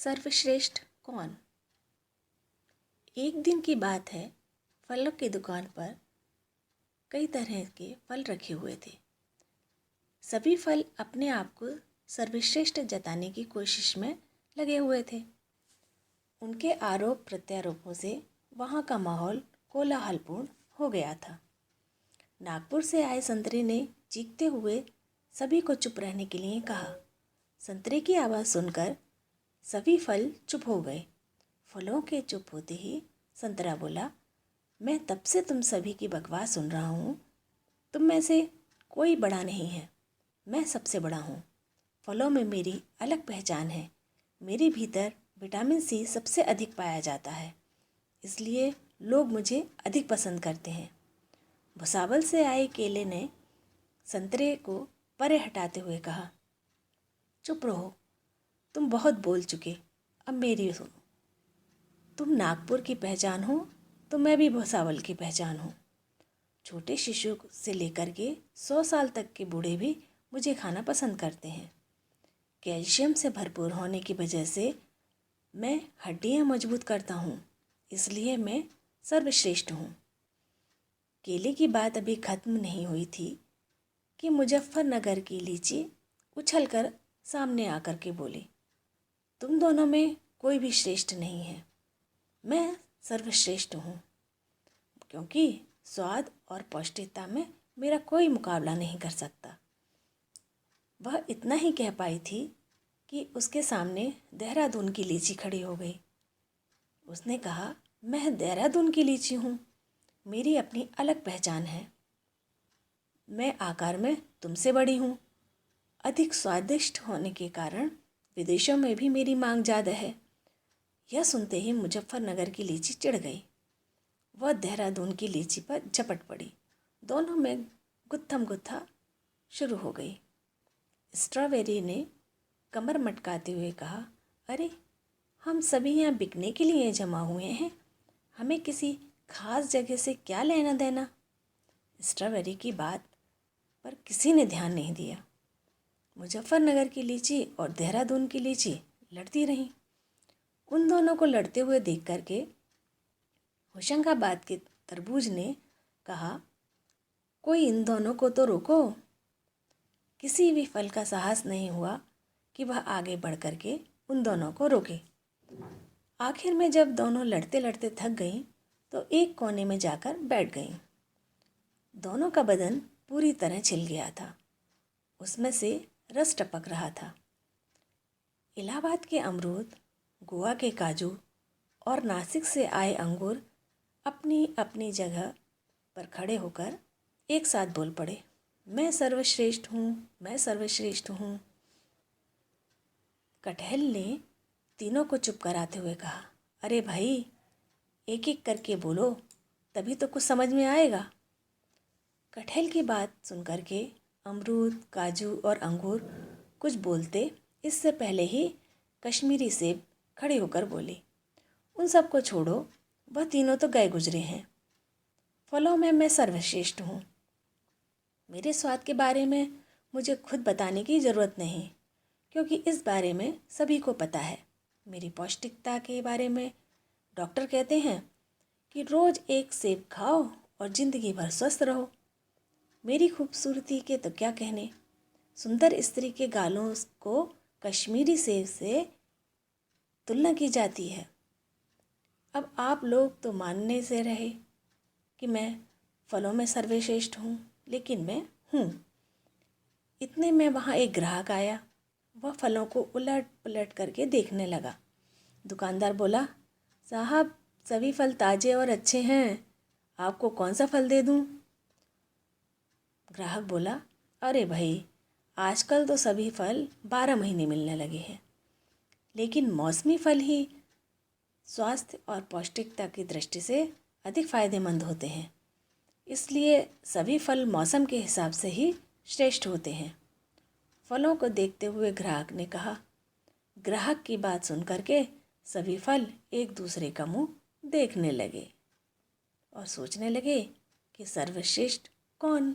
सर्वश्रेष्ठ कौन। एक दिन की बात है, फलों की दुकान पर कई तरह के फल रखे हुए थे। सभी फल अपने आप को सर्वश्रेष्ठ जताने की कोशिश में लगे हुए थे। उनके आरोप प्रत्यारोपों से वहाँ का माहौल कोलाहलपूर्ण हो गया था। नागपुर से आए संतरे ने चीखते हुए सभी को चुप रहने के लिए कहा। संतरे की आवाज़ सुनकर सभी फल चुप हो गए। फलों के चुप होते ही संतरा बोला, मैं तब से तुम सभी की बकवास सुन रहा हूँ। तुम में से कोई बड़ा नहीं है, मैं सबसे बड़ा हूँ। फलों में मेरी अलग पहचान है। मेरे भीतर विटामिन सी सबसे अधिक पाया जाता है, इसलिए लोग मुझे अधिक पसंद करते हैं। भुसावल से आए केले ने संतरे को परे हटाते हुए कहा, चुप रहो, तुम बहुत बोल चुके, अब मेरी सुनो। तुम नागपुर की पहचान हो तो मैं भी भुसावल की पहचान हूँ। छोटे शिशु से लेकर के 100 साल तक के बूढ़े भी मुझे खाना पसंद करते हैं। कैल्शियम से भरपूर होने की वजह से मैं हड्डियाँ मजबूत करता हूँ, इसलिए मैं सर्वश्रेष्ठ हूँ। केले की बात अभी खत्म नहीं हुई थी कि मुजफ्फरनगर की लीची उछलकर सामने आकर के बोली, तुम दोनों में कोई भी श्रेष्ठ नहीं है, मैं सर्वश्रेष्ठ हूँ, क्योंकि स्वाद और पौष्टिकता में मेरा कोई मुकाबला नहीं कर सकता। वह इतना ही कह पाई थी कि उसके सामने देहरादून की लीची खड़ी हो गई। उसने कहा, मैं देहरादून की लीची हूँ, मेरी अपनी अलग पहचान है। मैं आकार में तुमसे बड़ी हूँ। अधिक स्वादिष्ट होने के कारण विदेशों में भी मेरी मांग ज़्यादा है। यह सुनते ही मुजफ्फरनगर की लीची चिढ़ गई। वह देहरादून की लीची पर झपट पड़ी। दोनों में गुत्थम गुत्था शुरू हो गई। स्ट्रॉबेरी ने कमर मटकाते हुए कहा, अरे हम सभी यहाँ बिकने के लिए जमा हुए हैं, हमें किसी खास जगह से क्या लेना देना। स्ट्रॉबेरी की बात पर किसी ने ध्यान नहीं दिया। मुजफ्फरनगर की लीची और देहरादून की लीची लड़ती रहीं। उन दोनों को लड़ते हुए देख करके होशंगाबाद के तरबूज ने कहा, कोई इन दोनों को तो रोको। किसी भी फल का साहस नहीं हुआ कि वह आगे बढ़ करके उन दोनों को रोके। आखिर में जब दोनों लड़ते लड़ते थक गईं तो एक कोने में जाकर बैठ गईं। दोनों का बदन पूरी तरह छिल गया था, उसमें से रस टपक रहा था। इलाहाबाद के अमरूद, गोवा के काजू और नासिक से आए अंगूर अपनी अपनी जगह पर खड़े होकर एक साथ बोल पड़े, मैं सर्वश्रेष्ठ हूँ, मैं सर्वश्रेष्ठ हूँ। कटहल ने तीनों को चुप कराते हुए कहा, अरे भाई, एक एक करके बोलो, तभी तो कुछ समझ में आएगा। कटहल की बात सुन करके अमरूद, काजू और अंगूर कुछ बोलते इससे पहले ही कश्मीरी सेब खड़े होकर बोले, उन सबको छोड़ो, वह तीनों तो गए गुजरे हैं। फलों में मैं सर्वश्रेष्ठ हूँ। मेरे स्वाद के बारे में मुझे खुद बताने की ज़रूरत नहीं, क्योंकि इस बारे में सभी को पता है। मेरी पौष्टिकता के बारे में डॉक्टर कहते हैं कि रोज़ एक सेब खाओ और ज़िंदगी भर स्वस्थ रहो। मेरी खूबसूरती के तो क्या कहने, सुंदर स्त्री के गालों को कश्मीरी सेब से तुलना की जाती है। अब आप लोग तो मानने से रहे कि मैं फलों में सर्वश्रेष्ठ हूँ, लेकिन मैं हूँ। इतने में वहाँ एक ग्राहक आया। वह फलों को उलट पलट करके देखने लगा। दुकानदार बोला, साहब, सभी फल ताज़े और अच्छे हैं, आपको कौन सा फल दे दूँ? ग्राहक बोला, अरे भाई, आजकल तो सभी फल 12 महीने मिलने लगे हैं, लेकिन मौसमी फल ही स्वास्थ्य और पौष्टिकता की दृष्टि से अधिक फायदेमंद होते हैं, इसलिए सभी फल मौसम के हिसाब से ही श्रेष्ठ होते हैं। फलों को देखते हुए ग्राहक ने कहा। ग्राहक की बात सुन करके सभी फल एक दूसरे का मुंह देखने लगे और सोचने लगे कि सर्वश्रेष्ठ कौन।